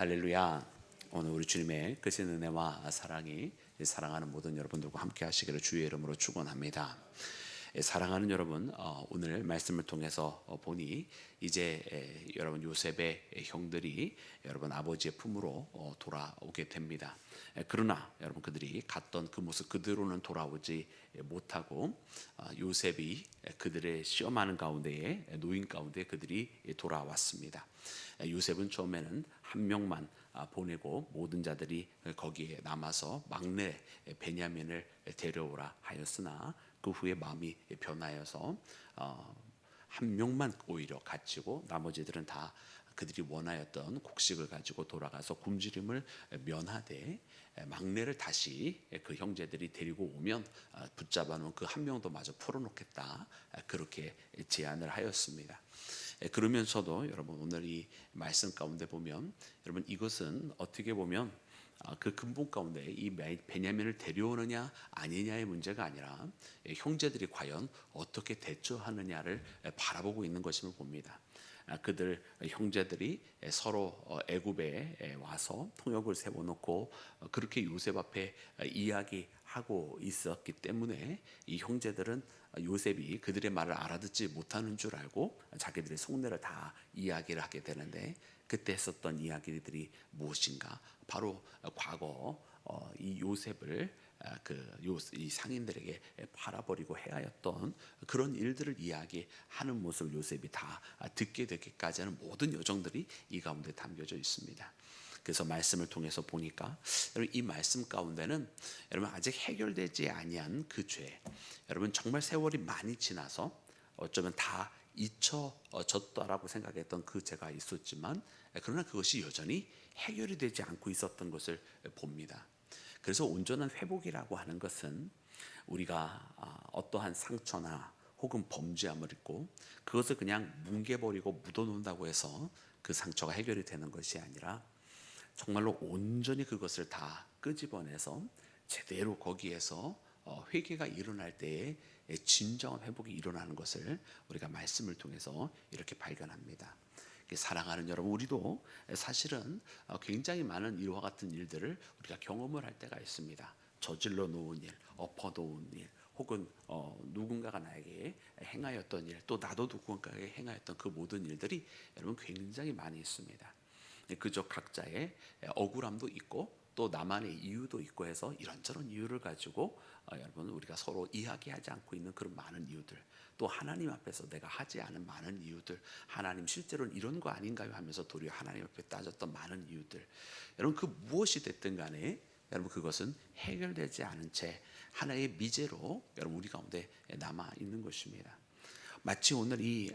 할렐루야. 오늘 우리 주님의 크신 은혜와 사랑이 사랑하는 모든 여러분들과 함께 하시기를 주의 이름으로 축원합니다. 사랑하는 여러분, 오늘 말씀을 통해서 보니 이제 여러분 요셉의 형들이 여러분 아버지의 품으로 돌아오게 됩니다. 그러나 여러분 그들이 갔던 그 모습 그대로는 돌아오지 못하고 요셉이 그들의 시험하는 가운데에 노인 가운데 그들이 돌아왔습니다. 요셉은 처음에는 한 명만 보내고 모든 자들이 거기에 남아서 막내 베냐민을 데려오라 하였으나 그 후에 마음이 변하여서 한 명만 오히려 갇히고 나머지들은 다 그들이 원하였던 곡식을 가지고 돌아가서 굶주림을 면하되 막내를 다시 그 형제들이 데리고 오면 붙잡아 놓은 그 한 명도 마저 풀어놓겠다, 그렇게 제안을 하였습니다. 그러면서도 여러분 오늘 이 말씀 가운데 보면 여러분 이것은 어떻게 보면 그 근본 가운데 이 베냐민을 데려오느냐 아니냐의 문제가 아니라 형제들이 과연 어떻게 대처하느냐를 바라보고 있는 것임을 봅니다. 그들 형제들이 서로 애굽에 와서 통역을 세워놓고 그렇게 요셉 앞에 이야기하고 있었기 때문에 이 형제들은 요셉이 그들의 말을 알아듣지 못하는 줄 알고 자기들의 속내를 다 이야기를 하게 되는데, 그때 했었던 이야기들이 무엇인가? 바로 과거 이 요셉을 이 상인들에게 팔아버리고 해하였던 그런 일들을 이야기하는 모습을 요셉이 다 듣게 되기까지 하는 모든 여정들이 이 가운데 담겨져 있습니다. 그래서 말씀을 통해서 보니까 여러분 이 말씀 가운데는 여러분 아직 해결되지 아니한 그 죄, 여러분 정말 세월이 많이 지나서 어쩌면 다 잊혀졌다라고 생각했던 그 죄가 있었지만 그러나 그것이 여전히 해결이 되지 않고 있었던 것을 봅니다. 그래서 온전한 회복이라고 하는 것은 우리가 어떠한 상처나 혹은 범죄함을 입고 그것을 그냥 뭉개버리고 묻어놓는다고 해서 그 상처가 해결이 되는 것이 아니라 정말로 온전히 그것을 다 끄집어내서 제대로 거기에서 회개가 일어날 때에 진정한 회복이 일어나는 것을 우리가 말씀을 통해서 이렇게 발견합니다. 사랑하는 여러분, 우리도 사실은 굉장히 많은 이와 같은 일들을 우리가 경험을 할 때가 있습니다. 저질러 놓은 일, 엎어 놓은 일, 혹은 누군가가 나에게 행하였던 일, 또 나도 누군가에게 행하였던 그 모든 일들이 여러분 굉장히 많이 있습니다. 그저 각자의 억울함도 있고 또 나만의 이유도 있고 해서 이런저런 이유를 가지고 여러분 우리가 서로 이야기하지 않고 있는 그런 많은 이유들, 또 하나님 앞에서 내가 하지 않은 많은 이유들, 하나님 실제로는 이런 거 아닌가요 하면서 도리어 하나님 앞에 따졌던 많은 이유들, 여러분 그 무엇이 됐든 간에 여러분 그것은 해결되지 않은 채 하나의 미제로 여러분 우리 가운데 남아 있는 것입니다. 마치 오늘 이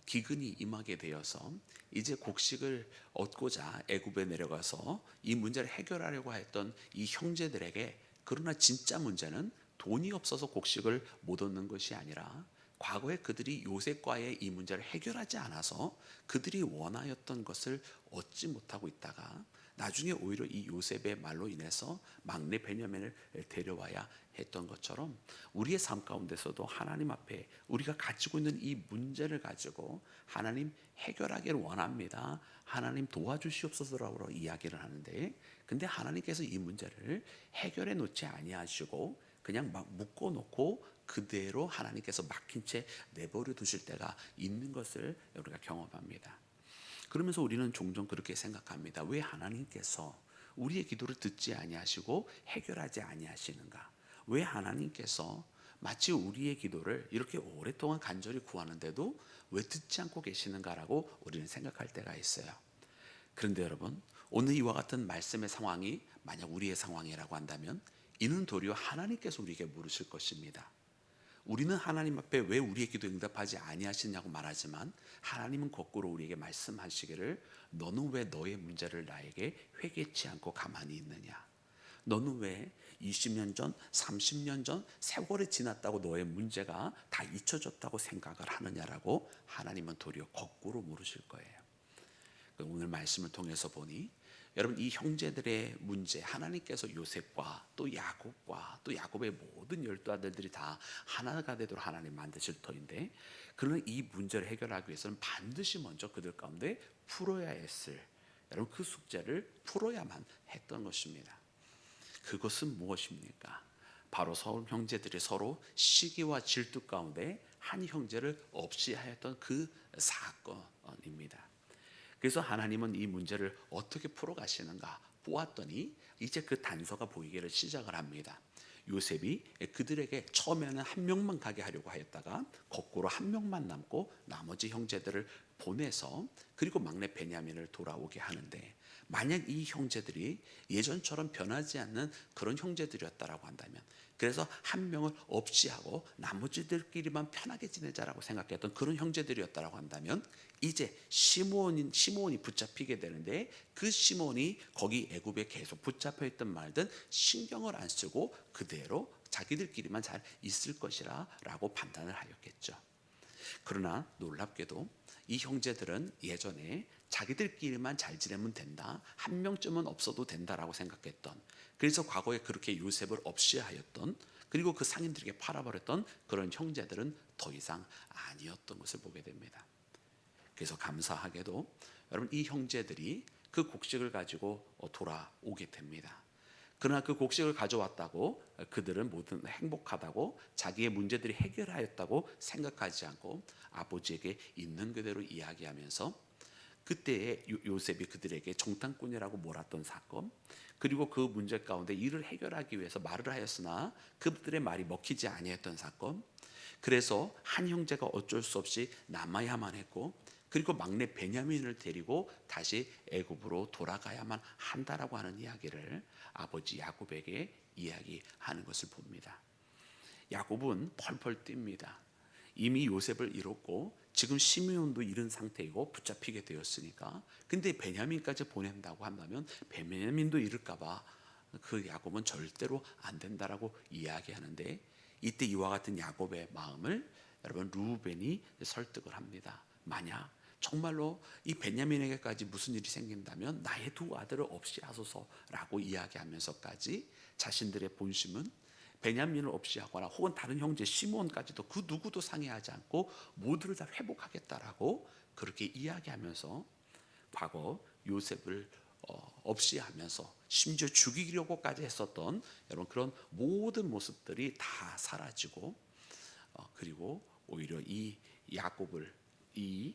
기근이 임하게 되어서 이제 곡식을 얻고자 애굽에 내려가서 이 문제를 해결하려고 했던 이 형제들에게, 그러나 진짜 문제는 돈이 없어서 곡식을 못 얻는 것이 아니라 과거에 그들이 요셉과의 이 문제를 해결하지 않아서 그들이 원하였던 것을 얻지 못하고 있다가 나중에 오히려 이 요셉의 말로 인해서 막내 베냐민을 데려와야 했던 것처럼 우리의 삶 가운데서도 하나님 앞에 우리가 가지고 있는 이 문제를 가지고 하나님 해결하기를 원합니다, 하나님 도와주시옵소서라고 이야기를 하는데, 근데 하나님께서 이 문제를 해결해 놓지 아니하시고 그냥 막 묶어 놓고 그대로 하나님께서 막힌 채 내버려 두실 때가 있는 것을 우리가 경험합니다. 그러면서 우리는 종종 그렇게 생각합니다. 왜 하나님께서 우리의 기도를 듣지 아니하시고 해결하지 아니하시는가? 왜 하나님께서 마치 우리의 기도를 이렇게 오랫동안 간절히 구하는데도 왜 듣지 않고 계시는가라고 우리는 생각할 때가 있어요. 그런데 여러분, 오늘 이와 같은 말씀의 상황이 만약 우리의 상황이라고 한다면 이는 도리어 하나님께서 우리에게 물으실 것입니다. 우리는 하나님 앞에 왜 우리의 기도 응답하지 아니하시냐고 말하지만 하나님은 거꾸로 우리에게 말씀하시기를 너는 왜 너의 문제를 나에게 회개치 않고 가만히 있느냐? 너는 왜 20년 전, 30년 전 세월이 지났다고 너의 문제가 다 잊혀졌다고 생각을 하느냐라고 하나님은 도리어 거꾸로 물으실 거예요. 오늘 말씀을 통해서 보니 여러분 이 형제들의 문제, 하나님께서 요셉과 또 야곱과 또 야곱의 모든 열두 아들들이 다 하나가 되도록 하나님 만드실 터인데, 그러나 이 문제를 해결하기 위해서는 반드시 먼저 그들 가운데 풀어야 했을 여러분 그 숙제를 풀어야만 했던 것입니다. 그것은 무엇입니까? 바로 서울 형제들이 서로 시기와 질투 가운데 한 형제를 없이 하였던 그 사건입니다. 그래서 하나님은 이 문제를 어떻게 풀어가시는가 보았더니 이제 그 단서가 보이기를 시작을 합니다. 요셉이 그들에게 처음에는 한 명만 가게 하려고 하였다가 거꾸로 한 명만 남고 나머지 형제들을 보내서 그리고 막내 베냐민을 돌아오게 하는데, 만약 이 형제들이 예전처럼 변하지 않는 그런 형제들이었다라고 한다면, 그래서 한 명을 없이 하고 나머지들끼리만 편하게 지내자라고 생각했던 그런 형제들이었다라고 한다면, 이제 시므온이 붙잡히게 되는데, 그 시므온이 거기 애굽에 계속 붙잡혀 있든 말든 신경을 안 쓰고 그대로 자기들끼리만 잘 있을 것이라고 판단을 하였겠죠. 그러나 놀랍게도 이 형제들은 예전에 자기들끼리만 잘 지내면 된다, 한 명쯤은 없어도 된다라고 생각했던, 그래서 과거에 그렇게 요셉을 없이 하였던, 그리고 그 상인들에게 팔아버렸던 그런 형제들은 더 이상 아니었던 것을 보게 됩니다. 그래서 감사하게도 여러분 이 형제들이 그 곡식을 가지고 돌아오게 됩니다. 그러나 그 곡식을 가져왔다고 그들은 모든 행복하다고 자기의 문제들이 해결하였다고 생각하지 않고 아버지에게 있는 그대로 이야기하면서 그때의 요셉이 그들에게 정탐꾼이라고 몰았던 사건, 그리고 그 문제 가운데 이를 해결하기 위해서 말을 하였으나 그들의 말이 먹히지 아니했던 사건, 그래서 한 형제가 어쩔 수 없이 남아야만 했고, 그리고 막내 베냐민을 데리고 다시 애굽으로 돌아가야만 한다라고 하는 이야기를 아버지 야곱에게 이야기하는 것을 봅니다. 야곱은 펄펄 뜁니다. 이미 요셉을 잃었고 지금 시므온도 잃은 상태이고 붙잡히게 되었으니까, 근데 베냐민까지 보낸다고 한다면 베냐민도 잃을까봐 그 야곱은 절대로 안 된다라고 이야기하는데, 이때 이와 같은 야곱의 마음을 여러분 루벤이 설득을 합니다. 만약 정말로 이 베냐민에게까지 무슨 일이 생긴다면 나의 두 아들을 없이 하소서라고 이야기하면서까지 자신들의 본심은 베냐민을 없이 하거나 혹은 다른 형제 시므온까지도 그 누구도 상해하지 않고 모두를 다 회복하겠다라고 그렇게 이야기하면서 과거 요셉을 없이 하면서 심지어 죽이려고까지 했었던 여러분 그런 모든 모습들이 다 사라지고, 그리고 오히려 이 야곱을 이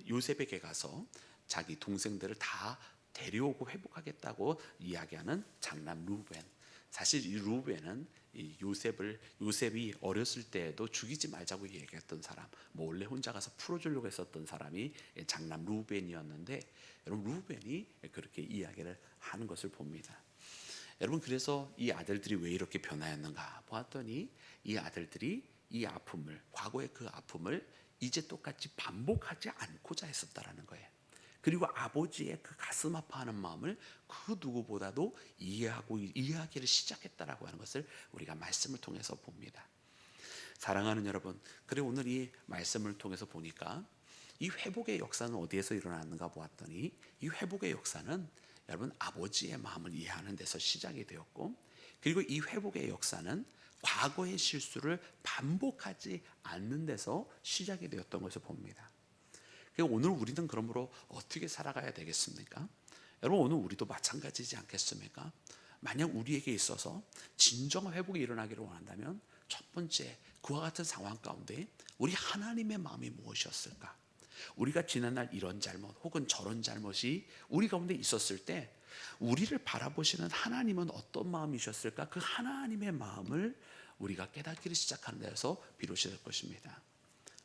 요셉에게 가서 자기 동생들을 다 데려오고 회복하겠다고 이야기하는 장남 루벤. 사실 이 루벤은 이 요셉이 어렸을 때에도 죽이지 말자고 얘기했던 사람, 몰래 혼자 가서 풀어주려고 했었던 사람이 장남 루벤이었는데, 여러분 루벤이 그렇게 이야기를 하는 것을 봅니다. 여러분 그래서 이 아들들이 왜 이렇게 변하였는가 보았더니 이 아들들이 이 아픔을, 과거의 그 아픔을 이제 똑같이 반복하지 않고자 했었다라는 거예요. 그리고 아버지의 그 가슴 아파하는 마음을 그 누구보다도 이해하고 이해하기를 시작했다라고 하는 것을 우리가 말씀을 통해서 봅니다. 사랑하는 여러분, 그래 오늘 이 말씀을 통해서 보니까 이 회복의 역사는 어디에서 일어났는가 보았더니, 이 회복의 역사는 여러분 아버지의 마음을 이해하는 데서 시작이 되었고, 그리고 이 회복의 역사는 과거의 실수를 반복하지 않는 데서 시작이 되었던 것을 봅니다. 오늘 우리는 그러므로 어떻게 살아가야 되겠습니까? 여러분 오늘 우리도 마찬가지지 않겠습니까? 만약 우리에게 있어서 진정한 회복이 일어나기를 원한다면 첫 번째, 그와 같은 상황 가운데 우리 하나님의 마음이 무엇이었을까? 우리가 지난날 이런 잘못 혹은 저런 잘못이 우리 가운데 있었을 때 우리를 바라보시는 하나님은 어떤 마음이셨을까? 그 하나님의 마음을 우리가 깨닫기를 시작하는 데서 비로소 될 것입니다.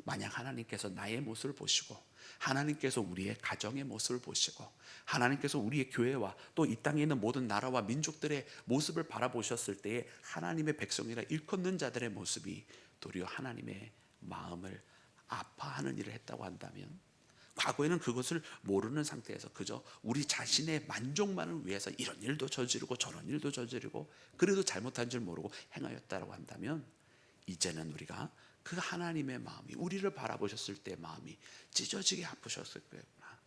만약 하나님께서 나의 모습을 보시고, 하나님께서 우리의 가정의 모습을 보시고, 하나님께서 우리의 교회와 또 이 땅에 있는 모든 나라와 민족들의 모습을 바라보셨을 때에 하나님의 백성이라 일컫는 자들의 모습이 도리어 하나님의 마음을 아파하는 일을 했다고 한다면, 과거에는 그것을 모르는 상태에서 그저 우리 자신의 만족만을 위해서 이런 일도 저지르고 저런 일도 저지르고 그래도 잘못한 줄 모르고 행하였다고 한다면, 이제는 우리가 그 하나님의 마음이 우리를 바라보셨을 때 마음이 찢어지게 아프셨을 거구나.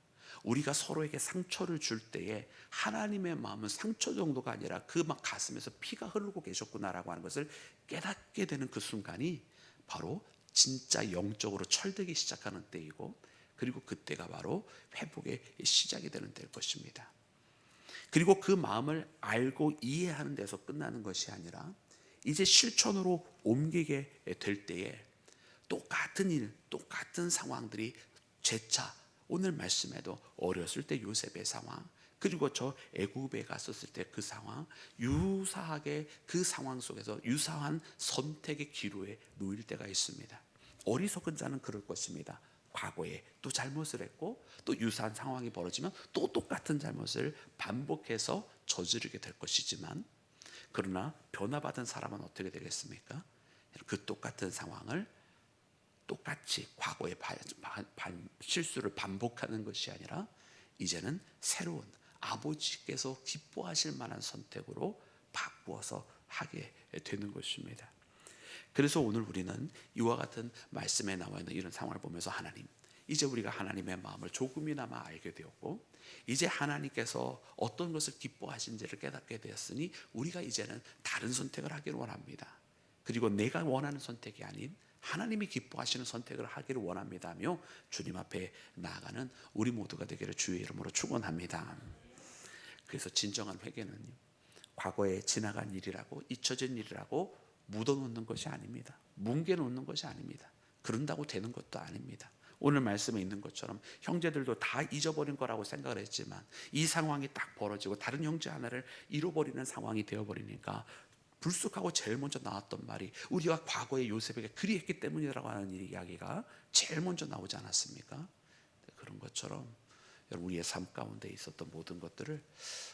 우리가 서로에게 상처를 줄 때에 하나님의 마음은 상처 정도가 아니라 그 막 가슴에서 피가 흐르고 계셨구나라고 하는 것을 깨닫게 되는 그 순간이 바로 진짜 영적으로 철들기 시작하는 때이고, 그리고 그때가 바로 회복의 시작이 되는 때일 것입니다. 그리고 그 마음을 알고 이해하는 데서 끝나는 것이 아니라 이제 실천으로 옮기게 될 때에 똑같은 일, 똑같은 상황들이 재차 오늘 말씀에도 어렸을 때 요셉의 상황, 그리고 저 애굽에 갔었을 때 그 상황, 유사하게 그 상황 속에서 유사한 선택의 기로에 놓일 때가 있습니다. 어리석은 자는 그럴 것입니다. 과거에 또 잘못을 했고 또 유사한 상황이 벌어지면 또 똑같은 잘못을 반복해서 저지르게 될 것이지만, 그러나 변화받은 사람은 어떻게 되겠습니까? 그 똑같은 상황을 똑같이 과거의 실수를 반복하는 것이 아니라 이제는 새로운 아버지께서 기뻐하실 만한 선택으로 바꾸어서 하게 되는 것입니다. 그래서 오늘 우리는 이와 같은 말씀에 나와 있는 이런 상황을 보면서 하나님, 이제 우리가 하나님의 마음을 조금이나마 알게 되었고 이제 하나님께서 어떤 것을 기뻐하신지를 깨닫게 되었으니 우리가 이제는 다른 선택을 하기를 원합니다. 그리고 내가 원하는 선택이 아닌 하나님이 기뻐하시는 선택을 하기를 원합니다며 주님 앞에 나아가는 우리 모두가 되기를 주의 이름으로 축원합니다. 그래서 진정한 회개는 과거에 지나간 일이라고 잊혀진 일이라고 묻어놓는 것이 아닙니다. 뭉개놓는 것이 아닙니다. 그런다고 되는 것도 아닙니다. 오늘 말씀에 있는 것처럼 형제들도 다 잊어버린 거라고 생각을 했지만 이 상황이 딱 벌어지고 다른 형제 하나를 잃어버리는 상황이 되어버리니까 불쑥하고 제일 먼저 나왔던 말이 우리가 과거에 요셉에게 그리했기 때문이라고 하는 이야기가 제일 먼저 나오지 않았습니까? 그런 것처럼 우리의 삶 가운데 있었던 모든 것들을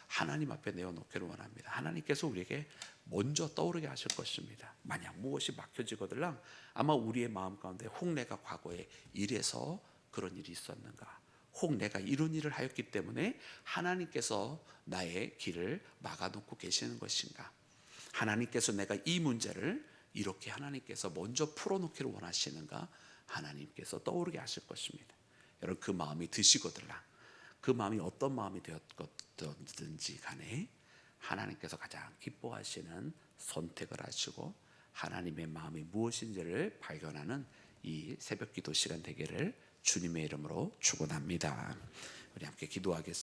하나님 앞에 내어놓기를 원합니다. 하나님께서 우리에게 먼저 떠오르게 하실 것입니다. 만약 무엇이 막혀지거들랑 아마 우리의 마음 가운데 혹 내가 과거에 이래서 그런 일이 있었는가, 혹 내가 이런 일을 하였기 때문에 하나님께서 나의 길을 막아놓고 계시는 것인가, 하나님께서 내가 이 문제를 이렇게 하나님께서 먼저 풀어놓기를 원하시는가, 하나님께서 떠오르게 하실 것입니다. 여러분, 그 마음이 드시거들랑 그 마음이 어떤 마음이 되었든지 간에 하나님께서 가장 기뻐하시는 선택을 하시고 하나님의 마음이 무엇인지를 발견하는 이 새벽 기도 시간 되기를 주님의 이름으로 축원합니다. 우리 함께 기도하겠습니다.